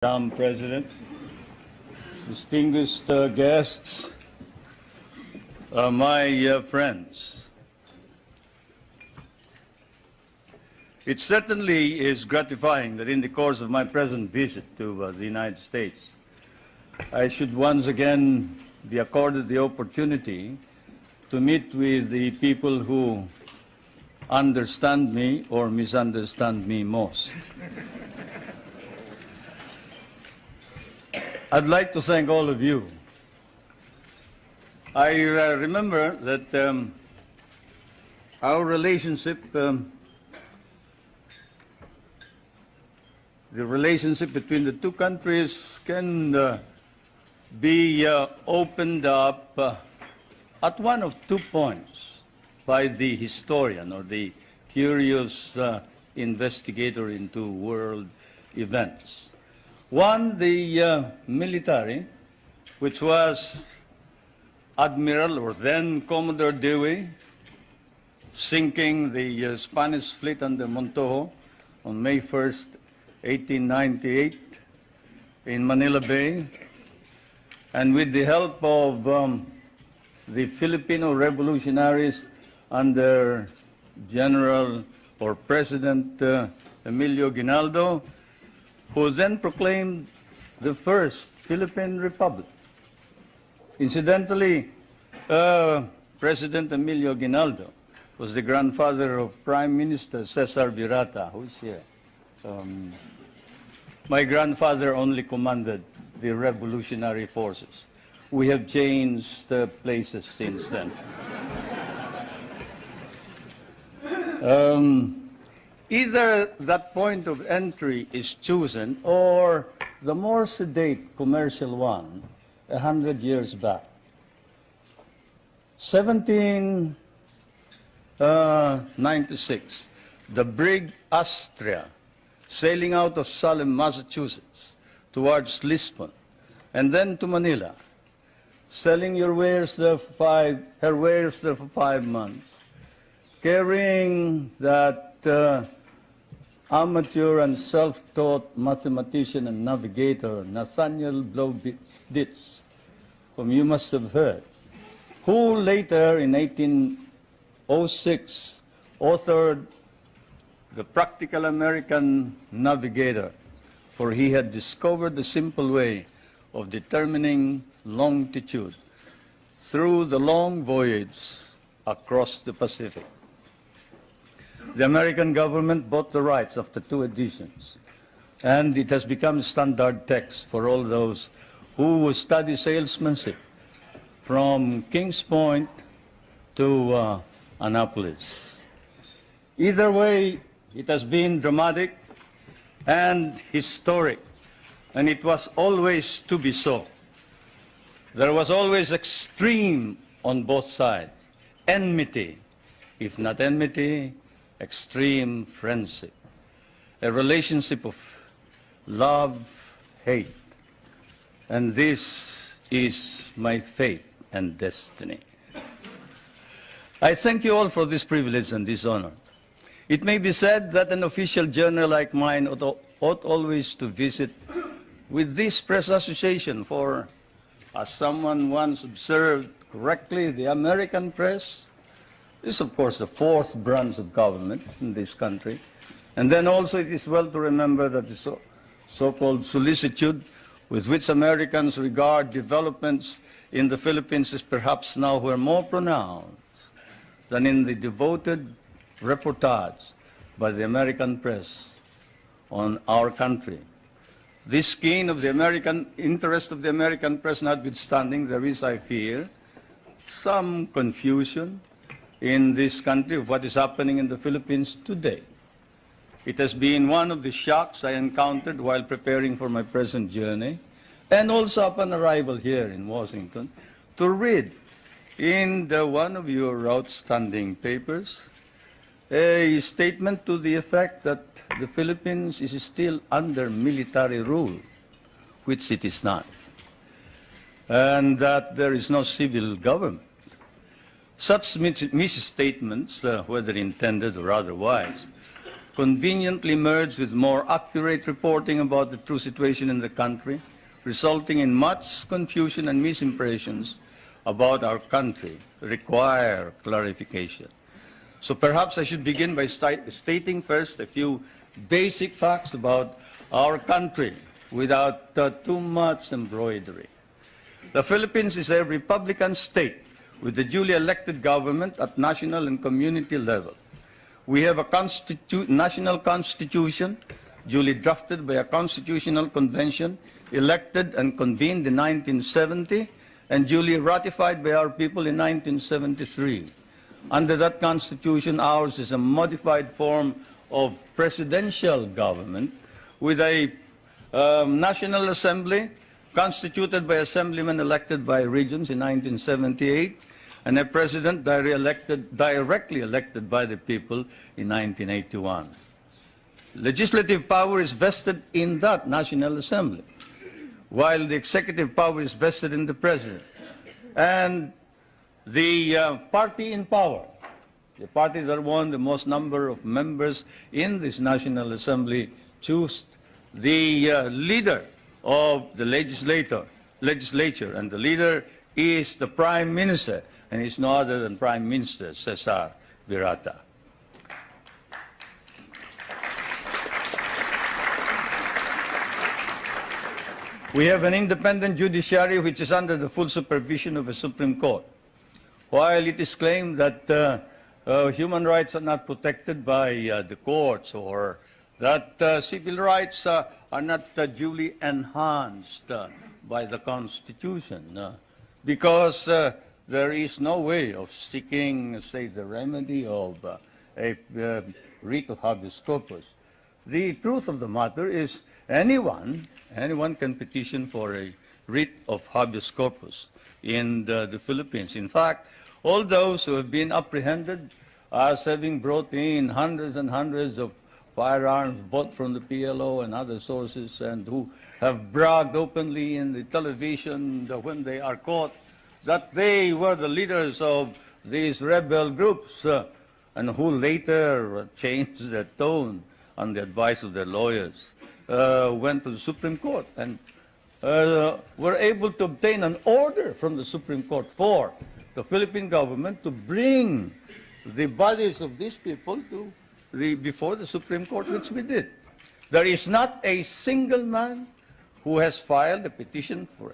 Madam President, distinguished guests, my friends. It certainly is gratifying that in the course of my present visit to the United States, I should once again be accorded the opportunity to meet with the people who understand me or misunderstand me most. I'd like to thank all of you. I remember that our relationship, the relationship between the two countries can be opened up at one of 2 points by the historian or the curious investigator into world events. One, the military, which was Admiral or then Commodore Dewey, sinking the Spanish fleet under Montojo on May 1st, 1898 in Manila Bay, and with the help of the Filipino revolutionaries under General or President Emilio Aguinaldo, who then proclaimed the first Philippine Republic. Incidentally, President Emilio Aguinaldo was the grandfather of Prime Minister Cesar Virata, who is here. My grandfather only commanded the revolutionary forces. We have changed places since then. Either that point of entry is chosen or the more sedate commercial one 100 years back. 1796, the brig Astrea, sailing out of Salem, Massachusetts, towards Lisbon, and then to Manila, selling her wares there for 5 months, carrying that amateur and self-taught mathematician and navigator, Nathaniel Blow-Ditz, whom you must have heard, who later, in 1806, authored The Practical American Navigator, for he had discovered the simple way of determining longitude through the long voyage across the Pacific. The American government bought the rights after 2 editions, and it has become standard text for all those who study salesmanship from Kings Point to Annapolis. Either way, it has been dramatic and historic, and it was always to be so. There was always extreme on both sides, enmity, if not enmity, extreme friendship, a relationship of love, hate, and this is my fate and destiny. I thank you all for this privilege and this honor. It may be said that an official journal like mine ought always to visit with this press association, for, as someone once observed correctly, the American press is, of course, the 4th branch of government in this country. And then also it is well to remember that the so-called solicitude with which Americans regard developments in the Philippines is perhaps now more pronounced than in the devoted reportage by the American press on our country. This keen of the American interest of the American press notwithstanding, there is, I fear, some confusion in this country of what is happening in the Philippines today. It has been one of the shocks I encountered while preparing for my present journey, and also upon arrival here in Washington, to read in one of your outstanding papers a statement to the effect that the Philippines is still under military rule, which it is not, and that there is no civil government. Such misstatements, whether intended or otherwise, conveniently merged with more accurate reporting about the true situation in the country, resulting in much confusion and misimpressions about our country, require clarification. So perhaps I should begin by stating first a few basic facts about our country without too much embroidery. The Philippines is a republican state with a duly elected government at national and community level. We have a national constitution duly drafted by a constitutional convention elected and convened in 1970 and duly ratified by our people in 1973. Under that constitution, ours is a modified form of presidential government with a National Assembly constituted by assemblymen elected by regions in 1978 and a president directly elected by the people in 1981. Legislative power is vested in that National Assembly, while the executive power is vested in the president. And the party in power, the party that won the most number of members in this National Assembly, choose the leader of the legislature, and the leader is the Prime Minister, and he's no other than Prime Minister Cesar Virata. We have an independent judiciary which is under the full supervision of a Supreme Court. While it is claimed that human rights are not protected by the courts or that civil rights are not duly enhanced by the Constitution because there is no way of seeking, say, the remedy of a writ of habeas corpus. The truth of the matter is anyone can petition for a writ of habeas corpus in the Philippines. In fact, all those who have been apprehended as having brought in hundreds and hundreds of firearms bought from the PLO and other sources and who have bragged openly in the television when they are caught that they were the leaders of these rebel groups and who later changed their tone on the advice of their lawyers, went to the Supreme Court and were able to obtain an order from the Supreme Court for the Philippine government to bring the bodies of these people to before the Supreme Court, which we did. There is not a single man who has filed a petition for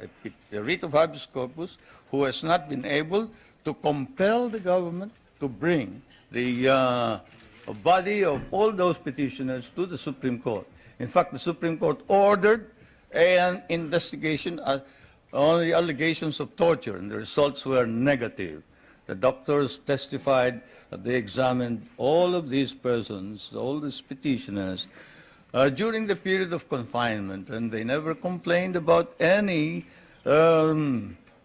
a writ of habeas corpus who has not been able to compel the government to bring the body of all those petitioners to the Supreme Court. In fact, the Supreme Court ordered an investigation on the allegations of torture, and the results were negative. The doctors testified that they examined all of these persons, all these petitioners, during the period of confinement, and they never complained about any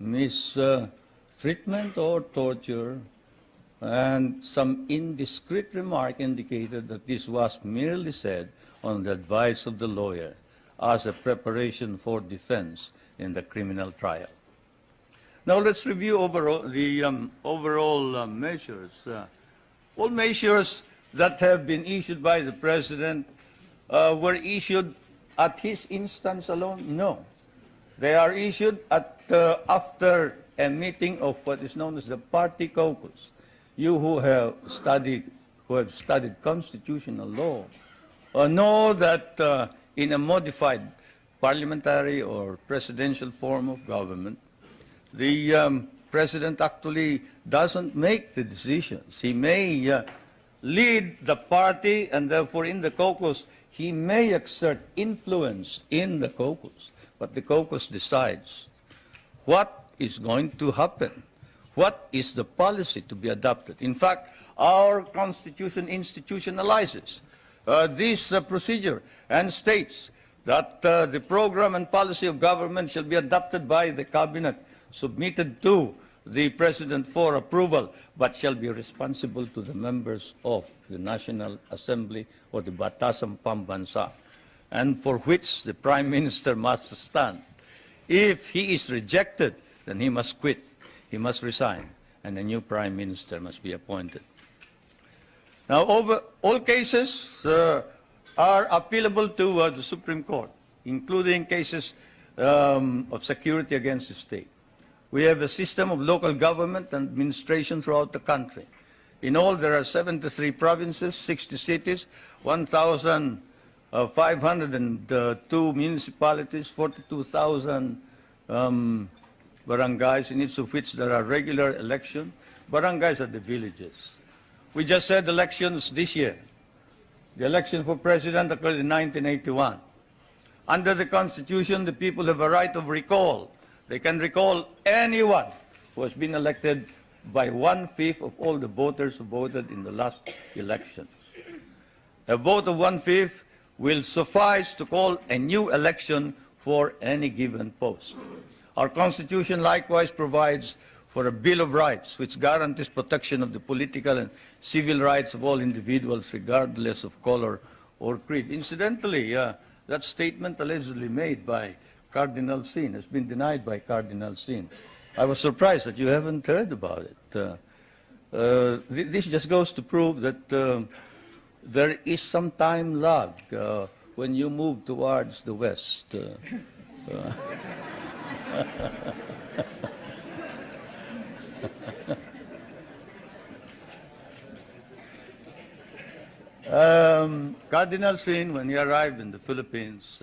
mistreatment or torture, and some indiscreet remark indicated that this was merely said on the advice of the lawyer as a preparation for defense in the criminal trial. Now let's review the overall measures. All measures that have been issued by the President were issued at his instance alone? No. They are issued after a meeting of what is known as the party caucus. You who have studied constitutional law know that in a modified parliamentary or presidential form of government, the President actually doesn't make the decisions. He may lead the party, and therefore in the caucus, he may exert influence in the caucus, but the caucus decides what is going to happen, what is the policy to be adopted. In fact, our Constitution institutionalizes this procedure and states that the program and policy of government shall be adopted by the cabinet, submitted to the President for approval, but shall be responsible to the members of the National Assembly or the Batasang Pambansa, and for which the Prime Minister must stand. If he is rejected, then he must quit, he must resign, and a new Prime Minister must be appointed. Now, all cases are appealable to the Supreme Court, including cases of security against the state. We have a system of local government and administration throughout the country. In all, there are 73 provinces, 60 cities, 1,502 municipalities, 42,000 barangays, in each of which there are regular elections. Barangays are the villages. We just had elections this year. The election for president occurred in 1981. Under the Constitution, the people have a right of recall. They can recall anyone who has been elected by 1/5 of all the voters who voted in the last elections. A vote of 1/5 will suffice to call a new election for any given post. Our Constitution likewise provides for a Bill of Rights, which guarantees protection of the political and civil rights of all individuals, regardless of color or creed. Incidentally, that statement allegedly made by Cardinal Sin has been denied by Cardinal Sin. I was surprised that you haven't heard about it. This just goes to prove that there is some time lag when you move towards the West. Cardinal Sin, when he arrived in the Philippines,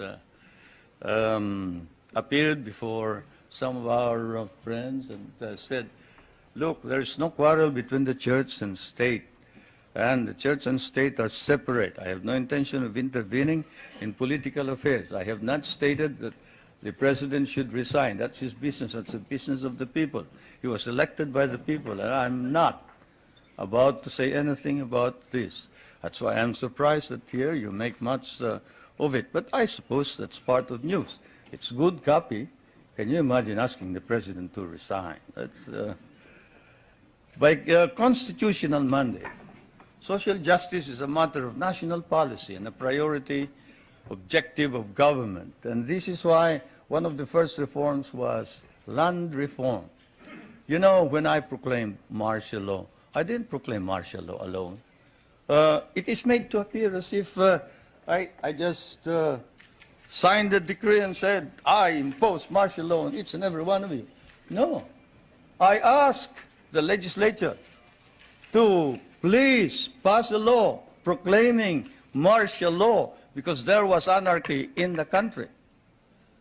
appeared before some of our friends and said, look, there's no quarrel between the church and state, and the church and state are separate. I have no intention of intervening in political affairs. I have not stated that the president should resign. That's his business. That's the business of the people. He was elected by the people, and I'm not about to say anything about this. That's why I'm surprised that here you make much of it. But I suppose that's part of news. It's good copy. Can you imagine asking the president to resign? That's, by constitutional mandate, social justice is a matter of national policy and a priority objective of government. And this is why one of the first reforms was land reform. You know, when I proclaimed martial law, I didn't proclaim martial law alone. It is made to appear as if I just signed the decree and said, I impose martial law on each and every one of you. No. I asked the legislature to please pass a law proclaiming martial law because there was anarchy in the country.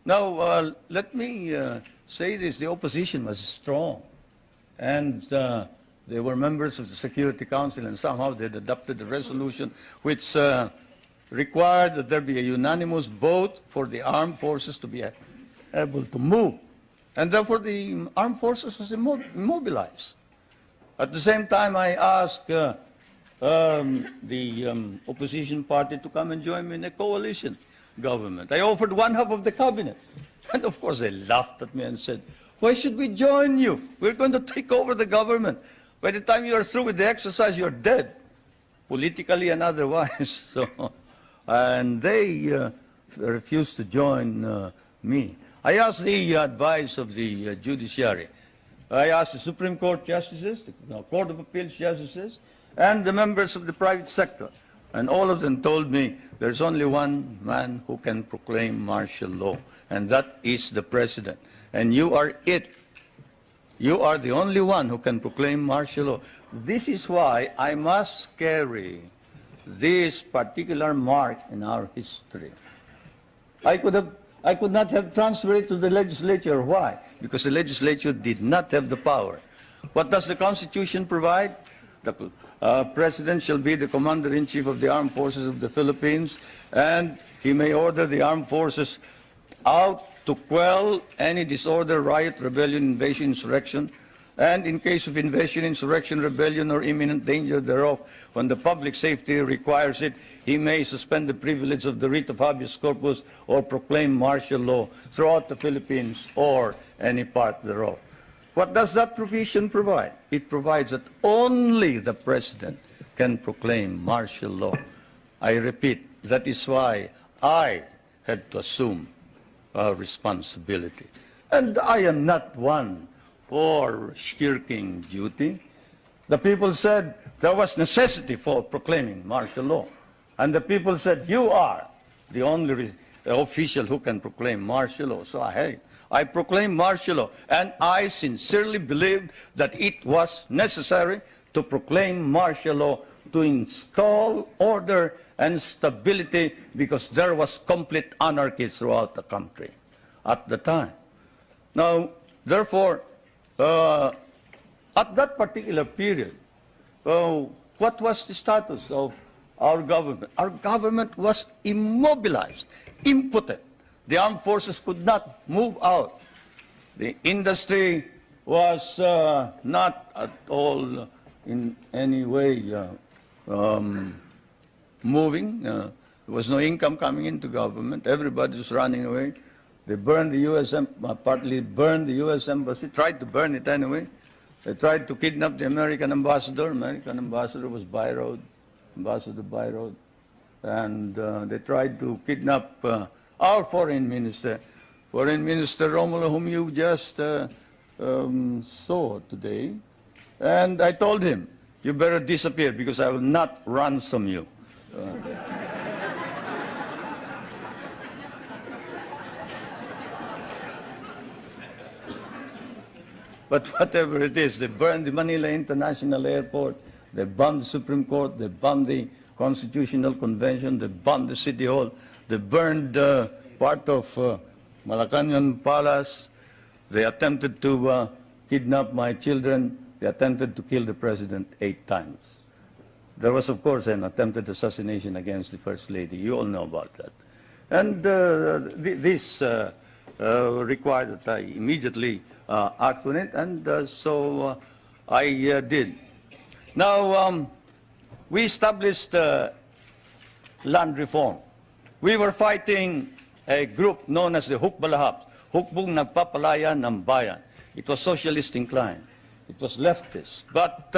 Now, let me say this. The opposition was strong. And they were members of the Security Council, and somehow they had adopted a resolution which required that there be a unanimous vote for the armed forces to be able to move. And therefore, the armed forces was immobilized. At the same time, I asked the opposition party to come and join me in a coalition government. I offered one half of the cabinet. And of course, they laughed at me and said, why should we join you? We're going to take over the government. By the time you are through with the exercise, you're dead, politically and otherwise. So, and they refused to join me. I asked the advice of the judiciary. I asked the Supreme Court justices, the Court of Appeals justices, and the members of the private sector. And all of them told me there's only one man who can proclaim martial law, and that is the president. And you are it. You are the only one who can proclaim martial law. This is why I must carry this particular mark in our history. I could not have transferred it to the legislature. Why? Because the legislature did not have the power. What does the Constitution provide? The President shall be the Commander-in-Chief of the Armed Forces of the Philippines, and he may order the armed forces out to quell any disorder, riot, rebellion, invasion, insurrection, and in case of invasion, insurrection, rebellion, or imminent danger thereof, when the public safety requires it, he may suspend the privilege of the writ of habeas corpus or proclaim martial law throughout the Philippines or any part thereof. What does that provision provide? It provides that only the President can proclaim martial law. I repeat, that is why I had to assume responsibility. And I am not one for shirking duty. The people said there was necessity for proclaiming martial law. And the people said, you are the only official who can proclaim martial law. So I proclaimed martial law. And I sincerely believed that it was necessary to proclaim martial law to install order and stability, because there was complete anarchy throughout the country at the time. Now, therefore, at that particular period, what was the status of our government? Our government was immobilized, impotent. The armed forces could not move out. The industry was not at all in any way moving. There was no income coming into government. Everybody was running away. They burned the U.S. Partly burned the U.S. embassy, tried to burn it anyway. They tried to kidnap the American ambassador. American ambassador was Byroad, Ambassador Byroad. And they tried to kidnap our foreign minister, Romulo, whom you just saw today. And I told him, you better disappear because I will not ransom you. But whatever it is, they burned the Manila International Airport, they bombed the Supreme Court, they bombed the Constitutional Convention, they bombed the City Hall, they burned part of Malacanang Palace, they attempted to kidnap my children, they attempted to kill the President 8 times. There was, of course, an attempted assassination against the First Lady. You all know about that. And this required that I immediately act on it, and so I did. Now, we established land reform. We were fighting a group known as the Hukbalahap, Hukbong Nagpapalaya ng Bayan. It was socialist inclined. It was leftist. But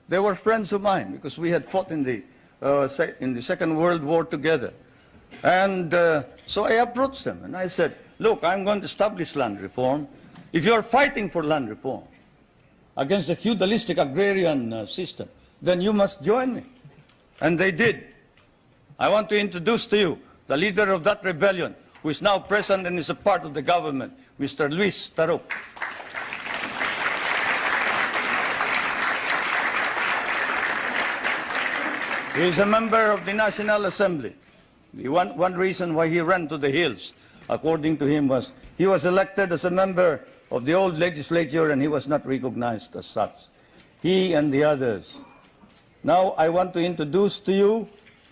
they were friends of mine because we had fought in the Second World War together. And so I approached them and I said, look, I'm going to establish land reform. If you're fighting for land reform against the feudalistic agrarian system, then you must join me. And they did. I want to introduce to you the leader of that rebellion, who is now present and is a part of the government, Mr. Luis Taruk. He is a member of the National Assembly. The one reason why he ran to the hills, according to him, was he was elected as a member of the old legislature and he was not recognized as such. He and the others. Now I want to introduce to you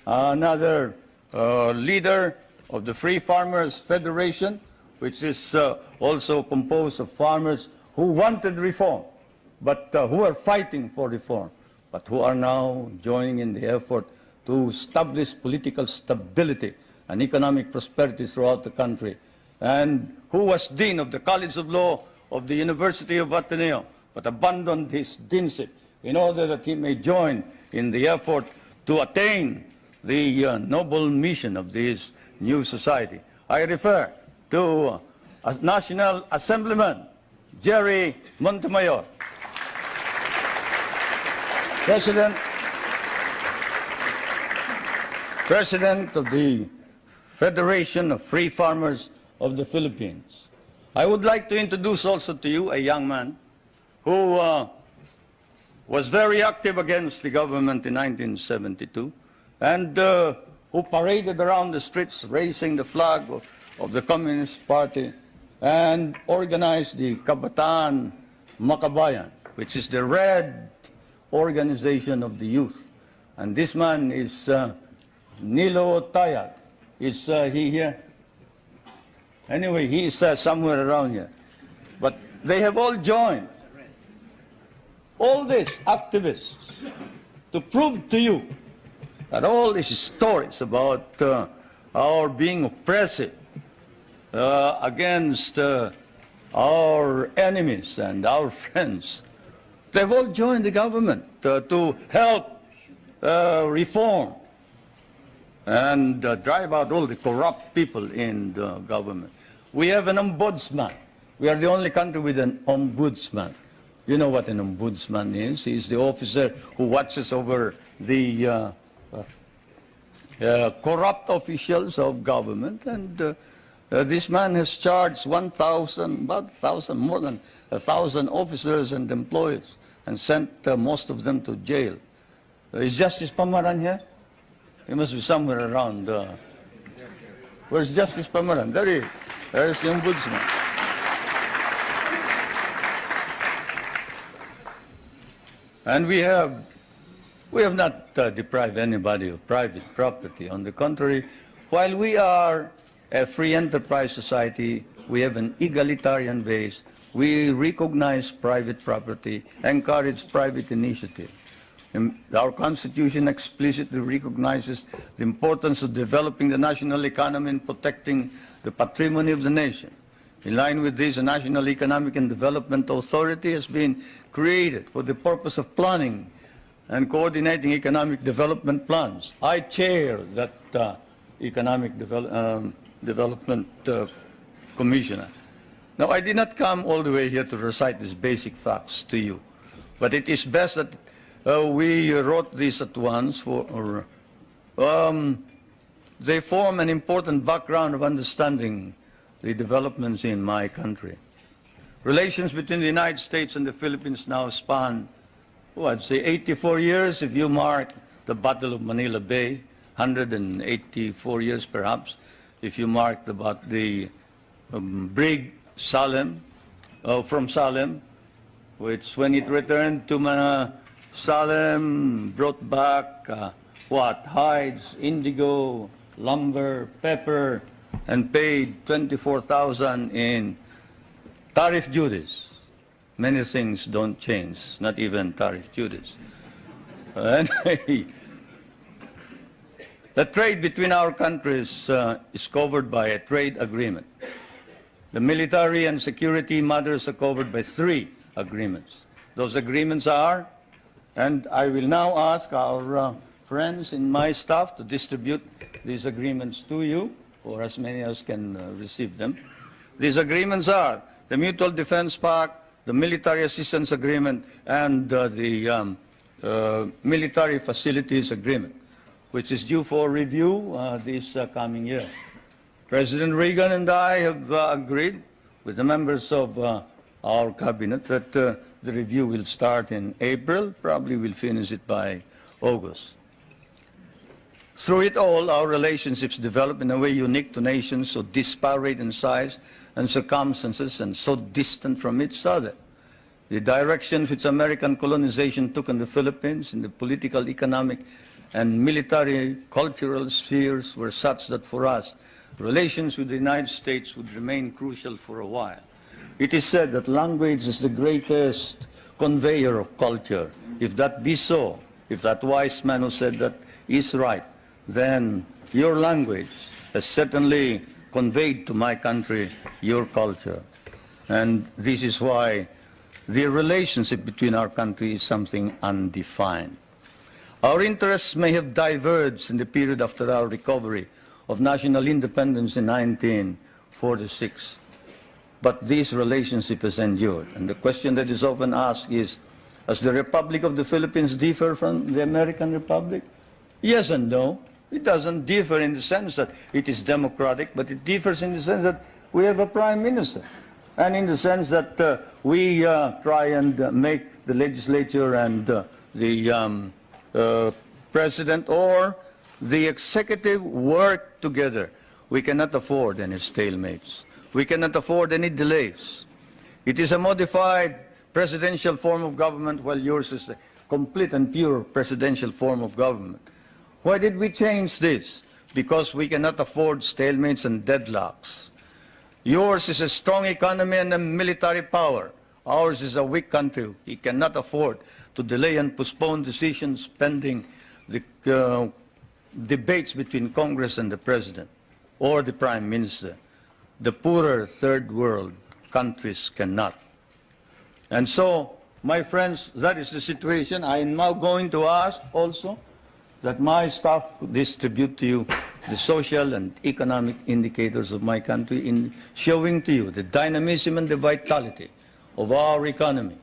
another leader of the Free Farmers Federation, which is also composed of farmers who wanted reform, but who are fighting for reform, but who are now joining in the effort to establish political stability and economic prosperity throughout the country, and who was Dean of the College of Law of the University of Ateneo, but abandoned his deanship in order that he may join in the effort to attain the noble mission of this new society. I refer to National Assemblyman Jerry Montemayor, President of the Federation of Free Farmers of the Philippines. I would like to introduce also to you a young man who was very active against the government in 1972 and who paraded around the streets raising the flag of the Communist Party and organized the Kabataan Makabayan, which is the red organization of the youth. And this man is Nilo Tayag. Is he here? Anyway, he is somewhere around here. But they have all joined, all these activists, to prove to you that all these stories about our being oppressive against our enemies and our friends, they've all joined the government to help reform and drive out all the corrupt people in the government. We have an ombudsman. We are the only country with an ombudsman. You know what an ombudsman is. He's the officer who watches over the corrupt officials of government. And this man has charged 1,000, more than 1,000 officers and employees and sent most of them to jail. Is Justice Pamaran here? He must be somewhere around. Where's Justice Pamaran? There he is. There's the ombudsman. And we have not deprived anybody of private property. On the contrary, while we are a free enterprise society, we have an egalitarian base. We recognize private property, encourage private initiative. And our Constitution explicitly recognizes the importance of developing the national economy and protecting the patrimony of the nation. In line with this, a National Economic and Development Authority has been created for the purpose of planning and coordinating economic development plans. I chair that Economic Development Commissioner. Now, I did not come all the way here to recite these basic facts to you, but it is best that we wrote this at once they form an important background of understanding the developments in my country. Relations between the United States and the Philippines now span, I'd say 84 years if you mark the Battle of Manila Bay, 184 years perhaps if you mark the brig Salem, from Salem, which when it returned to Salem brought back hides, indigo, lumber, pepper, and paid 24,000 in tariff duties. Many things don't change, not even tariff duties. The trade between our countries is covered by a trade agreement. The military and security matters are covered by 3 agreements. Those agreements are, and I will now ask our friends in my staff to distribute these agreements to you, or as many as can receive them. These agreements are the Mutual Defense Pact, the Military Assistance Agreement, and the Military Facilities Agreement, which is due for review this coming year. President Reagan and I have agreed with the members of our cabinet that the review will start in April, probably we'll finish it by August. Through it all, our relationships develop in a way unique to nations so disparate in size and circumstances and so distant from each other. The direction which American colonization took in the Philippines in the political, economic, and military, cultural spheres were such that for us, relations with the United States would remain crucial for a while. It is said that language is the greatest conveyor of culture. If that be so, if that wise man who said that is right, then your language has certainly conveyed to my country your culture. And this is why the relationship between our countries is something undefined. Our interests may have diverged in the period after our recovery of national independence in 1946, but this relationship has endured. And the question that is often asked is, does the Republic of the Philippines differ from the American Republic? Yes and no. It doesn't differ in the sense that it is democratic, but it differs in the sense that we have a prime minister, and in the sense that we try and make the legislature and the president or the executive work together. We cannot afford any stalemates. We cannot afford any delays. It is a modified presidential form of government, while yours is a complete and pure presidential form of government. Why did we change this? Because we cannot afford stalemates and deadlocks. Yours is a strong economy and a military power. Ours is a weak country. We cannot afford to delay and postpone decisions pending the debates between Congress and the President or the Prime Minister. The poorer third world countries cannot. And so, my friends, that is the situation. I am now going to ask also that my staff distribute to you the social and economic indicators of my country in showing to you the dynamism and the vitality of our economy,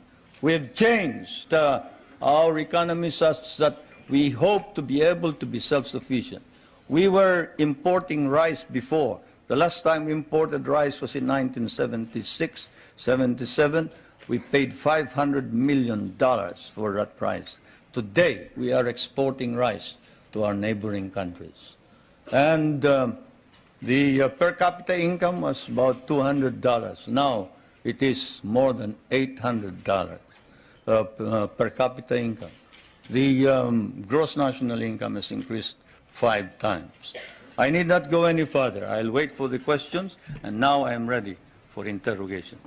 We've changed our economy such that we hope to be able to be self-sufficient. We were importing rice before. The last time we imported rice was in 1976, 77. We paid $500 million for that rice. Today, we are exporting rice to our neighboring countries. And the per capita income was about $200. Now, it is more than $800 per capita income. The gross national income has increased 5 times. I need not go any further. I'll wait for the questions, and now I am ready for interrogation.